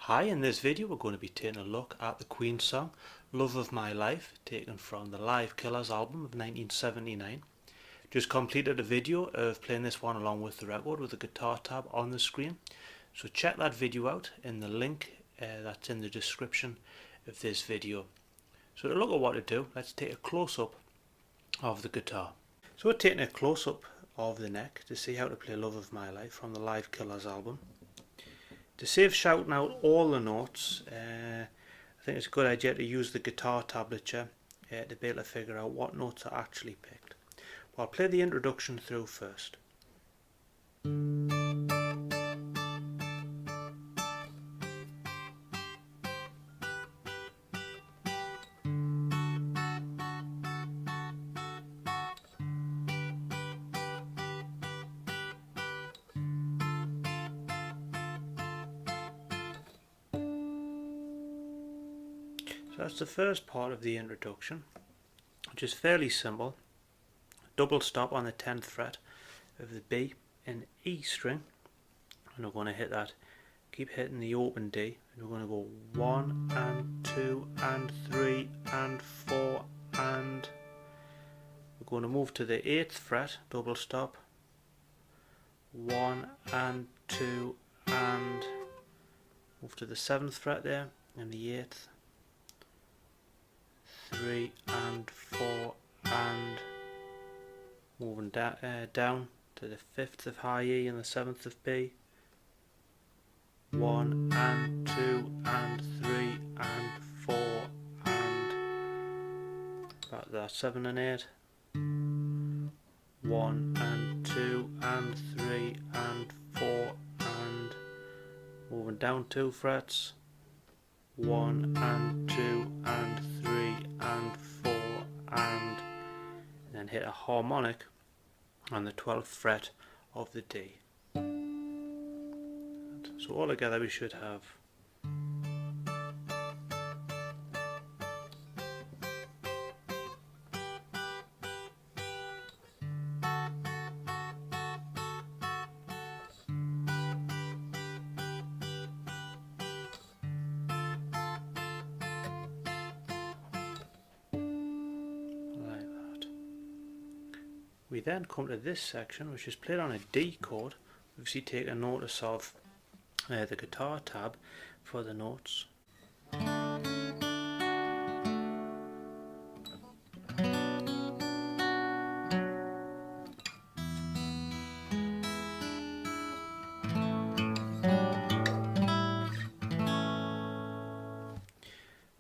Hi, in this video we're going to be taking a look at the Queen song Love of My Life, taken from the Live Killers album of 1979. Just completed a video of playing this one along with the record with the guitar tab on the screen, so check that video out in the link that's in the description of this video. So to look at what to do, let's take a close-up of the guitar. So we're taking a close-up of the neck to see how to play Love of My Life from the Live Killers album. To save shouting out all the notes, I think it's a good idea to use the guitar tablature to be able to figure out what notes are actually picked. But I'll play the introduction through first. So that's the first part of the introduction, which is fairly simple. Double stop on the 10th fret of the B and E string, and we're going to hit that, keep hitting the open D, and we're going to go 1 and 2 and 3 and 4, and we're going to move to the 8th fret, double stop, 1 and 2 and move to the 7th fret there, and the 8th, 3 and 4, and moving down to the 5th of high E and the 7th of B, 1 and 2 and 3 and 4, and back to that 7 and 8, 1 and 2 and 3 and 4, and moving down 2 frets, 1 and 2 and 3 and 4, and then hit a harmonic on the 12th fret of the D. So all together we should have We then come to this section, which is played on a D chord. Obviously take a notice of the guitar tab for the notes.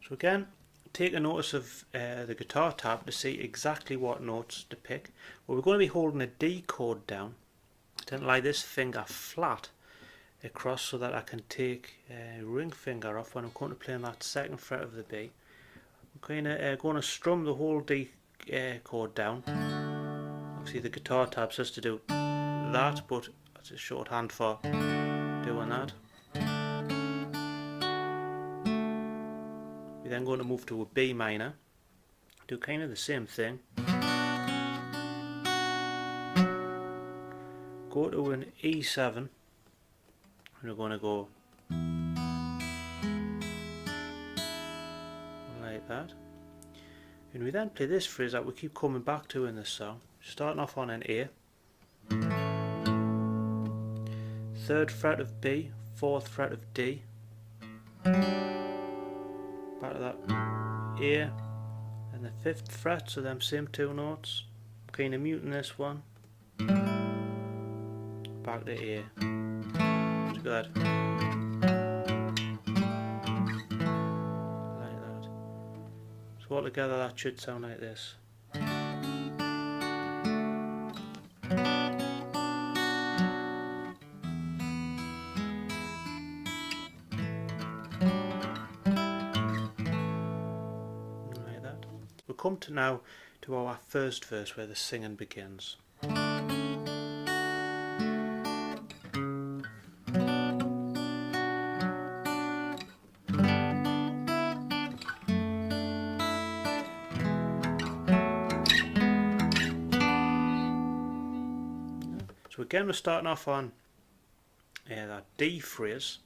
So again, take a notice of the guitar tab to see exactly what notes to pick. Well, we're going to be holding a D chord down. Then lie this finger flat across so that I can take a ring finger off when I'm going to play on that 2nd fret of the B. I'm going to strum the whole D chord down. Obviously the guitar tab says to do that, but that's a shorthand for doing that. We're then going to move to a B minor, do kind of the same thing, go to an E7, and we're going to go like that, and we then play this phrase that we keep coming back to in this song, starting off on an A, 3rd fret of B, 4th fret of D, back to that A and the 5th fret, so them same 2 notes. I'm kind of muting this one, back to A. Let's go that. Like that. So altogether that should sound like this. We come to now to our first verse where the singing begins. So again we're starting off on that D phrase.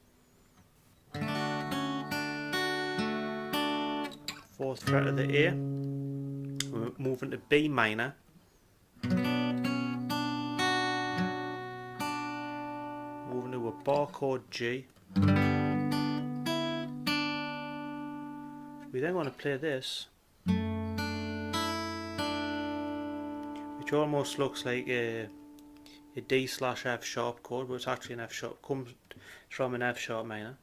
4th fret of the A, we're moving to B minor, moving to a bar chord G. We then want to play this, which almost looks like a D/F sharp chord, but it's actually an F sharp, comes from an F sharp minor.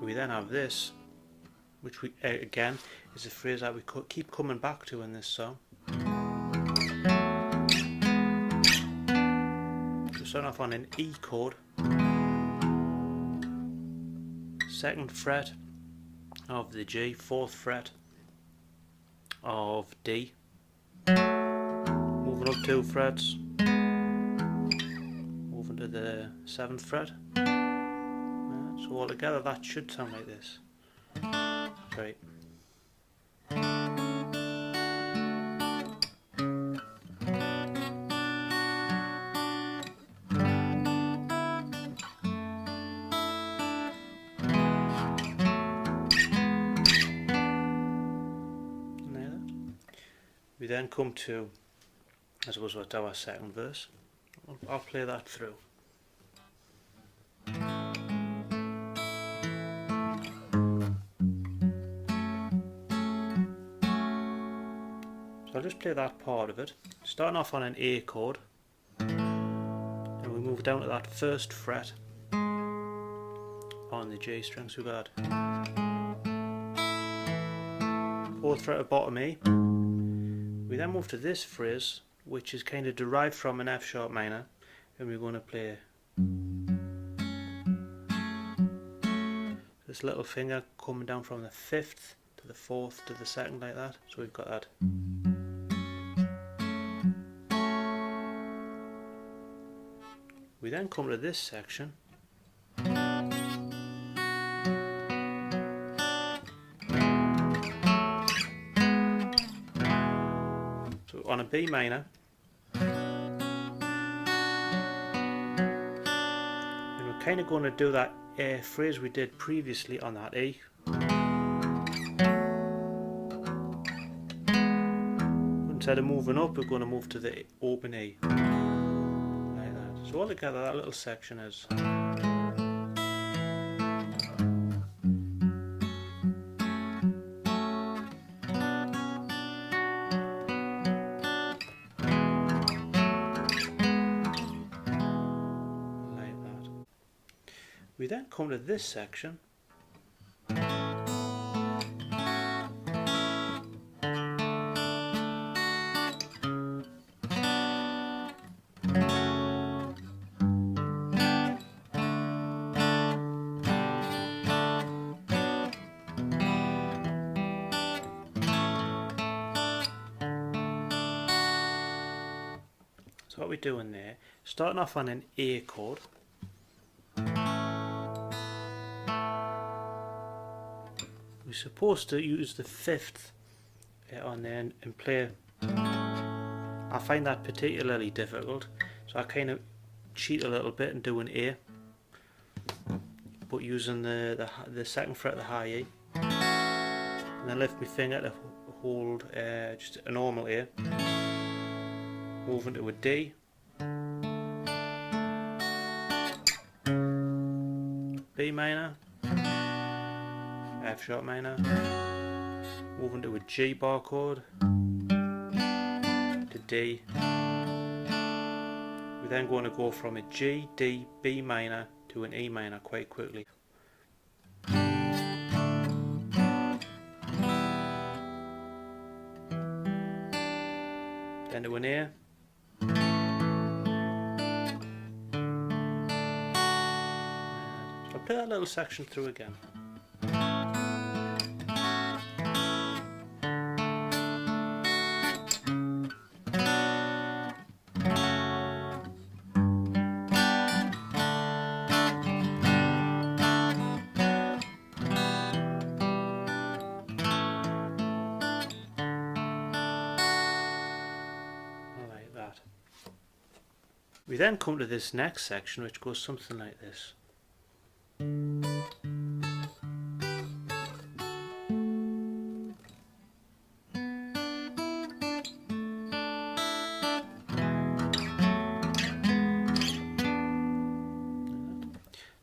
We then have this, which we again is a phrase that we keep coming back to in this song. So starting off on an E chord, 2nd fret of the G, 4th fret of D, moving up 2 frets, moving to the 7th fret. So altogether that should sound like this. Right. We then come to, I suppose, what's our 2nd verse. I'll play that through. So I'll just play that part of it, starting off on an A chord, and we move down to that 1st fret on the G string, so we've got 4th fret of bottom E. We then move to this phrase, which is kind of derived from an F sharp minor, and we're going to play this little finger coming down from the 5th to the 4th to the 2nd, like that. So we've got that. We then come to this section, so on a B minor, and we're kind of going to do that phrase we did previously on that E. Instead of moving up, we're going to move to the open E. So altogether that little section is like that. We then come to this section, so what we're doing there, starting off on an A chord, we're supposed to use the 5th on there and play. I find that particularly difficult, so I kind of cheat a little bit and do an A, but using the 2nd fret of the high E, and then lift my finger to hold just a normal A, moving to a D, B minor, F sharp minor, moving to a G bar chord, to D. We're then going to go from a G, D, B minor to an E minor quite quickly. Then to an A. So I'll play that little section through again. We then come to this next section, which goes something like this.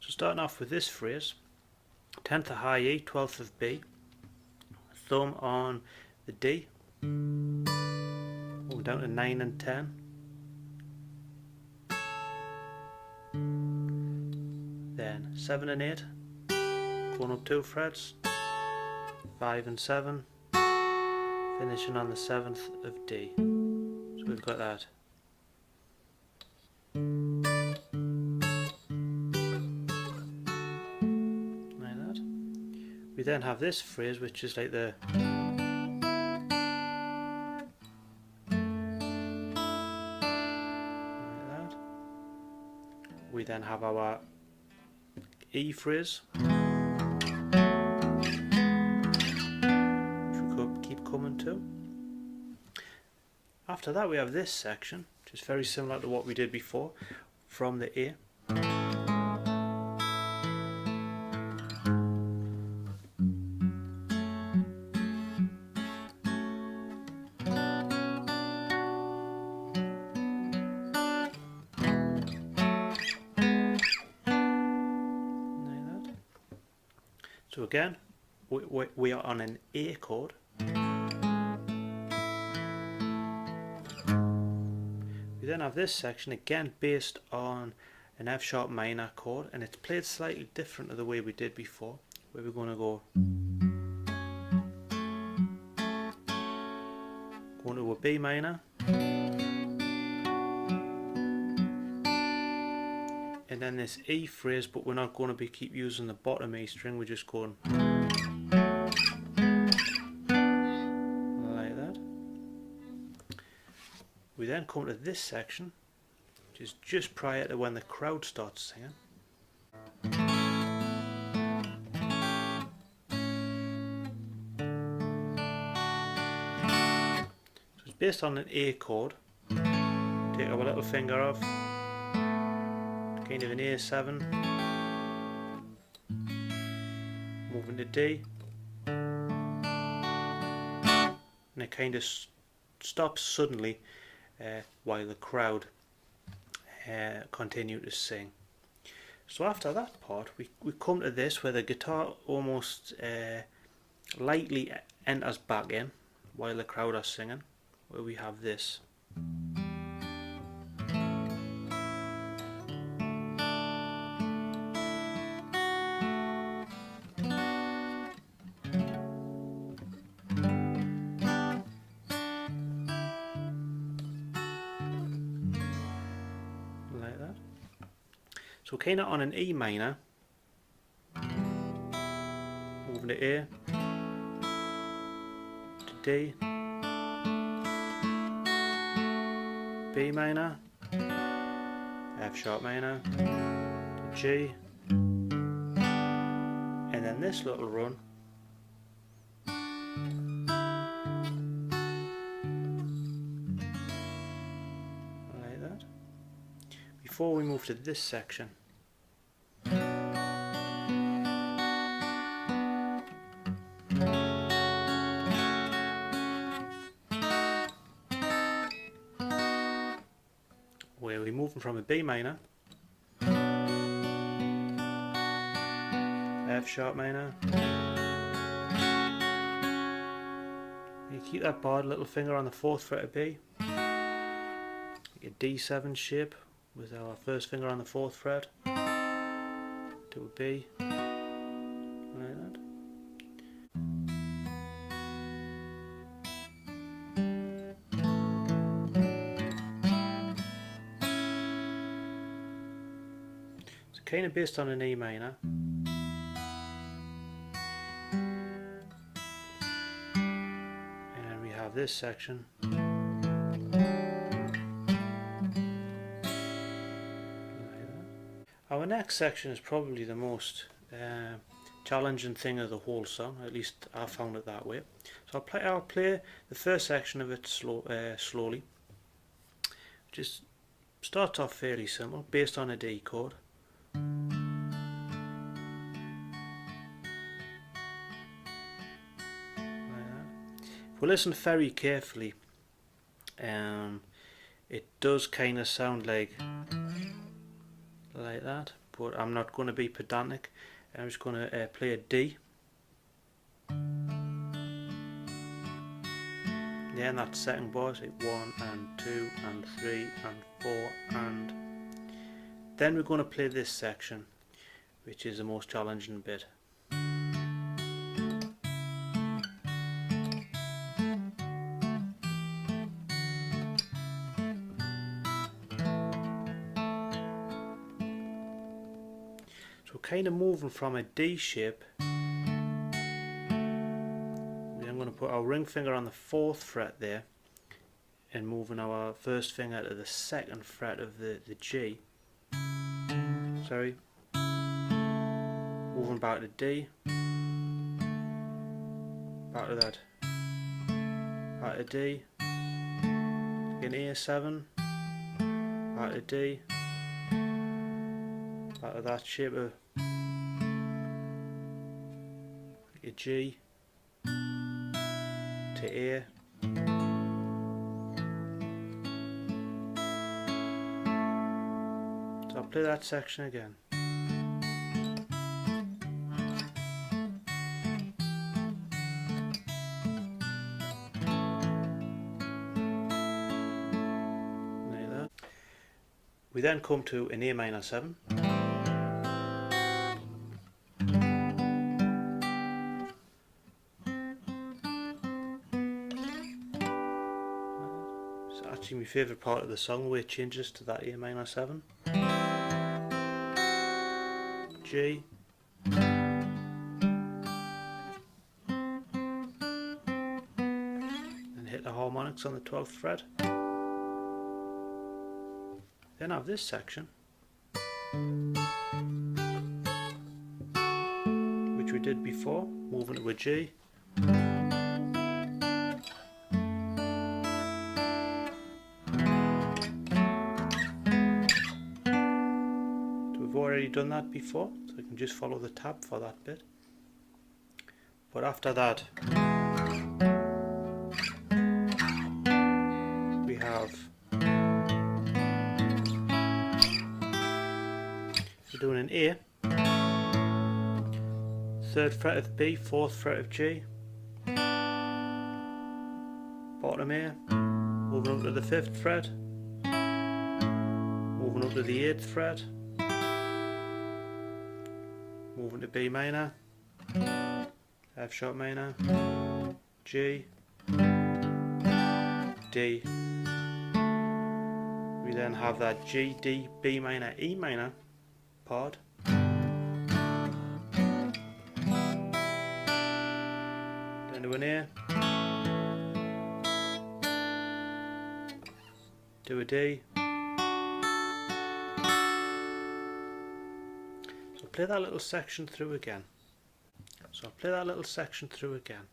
So starting off with this phrase, 10th of high E, 12th of B, thumb on the D, going down to 9 and 10, then 7 and 8, going up 2 frets, 5 and 7, finishing on the 7th of D. So we've got that. Like that. We then have this phrase, which is like the we then have our E phrase, which we could keep coming to. After that we have this section, which is very similar to what we did before, from the A. So again, we are on an A chord. We then have this section again based on an F sharp minor chord, and it's played slightly different to the way we did before, where we're going to go to a B minor, and then this E phrase, but we're not going to keep using the bottom E string, we're just going like that. We then come to this section, which is just prior to when the crowd starts singing. So it's based on an A chord. Take our little finger off, kind of an A7, moving to D, and it kind of stops suddenly while the crowd continue to sing. So after that part we come to this where the guitar almost lightly enters back in while the crowd are singing, where we have this. Like that. So kind of on an E minor, moving to A, to D, B minor, F sharp minor, to G, and then this little run like that, before we move to this section. Where we're moving from a B minor, F sharp minor, you keep that barred little finger on the 4th fret of B, like a D7 shape with our first finger on the 4th fret, to a B, like that. Kind of based on an E minor, and then we have this section, like that. Our next section is probably the most challenging thing of the whole song, at least I found it that way. So I'll play the first section of it slowly. Just starts off fairly simple, based on a D chord. If we listen very carefully, it does kind of sound like that. that, but I'm not going to be pedantic. I'm just going to play a D. Yeah, and that second bar, so 1 and 2 and 3 and 4, and then we're going to play this section, which is the most challenging bit. So kind of moving from a D shape, I'm going to put our ring finger on the 4th fret there, and moving our first finger to the 2nd fret of the G. Sorry. Moving back to D. Back to that. Back to D. Again A7. Back to D. Back to that shape of a G. To A. So I'll play that section again. Like that. We then come to an A minor 7. My favourite part of the song where it changes to that A minor 7. G. And hit the harmonics on the 12th fret. Then I have this section, which we did before, moving to a G. Already done that before, so I can just follow the tab for that bit. But after that, we have, we're doing an A, 3rd fret of B, 4th fret of G, bottom A, moving up to the 5th fret, moving up to the 8th fret, moving to B minor, F sharp minor, G, D. We then have that G, D, B minor, E minor part. Then to an A, to a D. Play that little section through again. So I'll play that little section through again.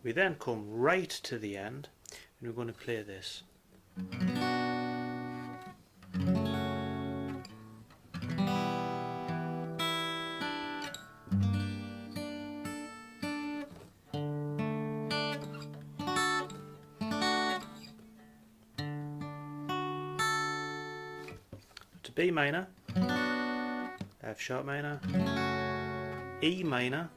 We then come right to the end and we're going to play this. To B minor, F sharp minor, E minor,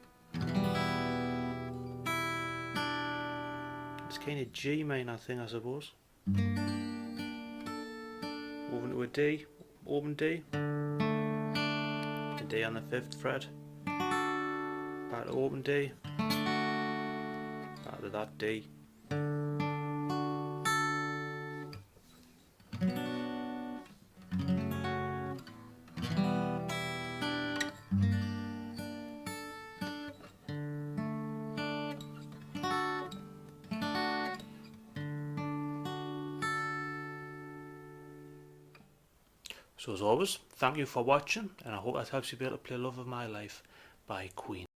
it's kind of G minor thing, I suppose. Moving to a D, open D, a D on the 5th fret, back to open D, back to that D. So as always, thank you for watching, and I hope that helps you be able to play Love of My Life by Queen.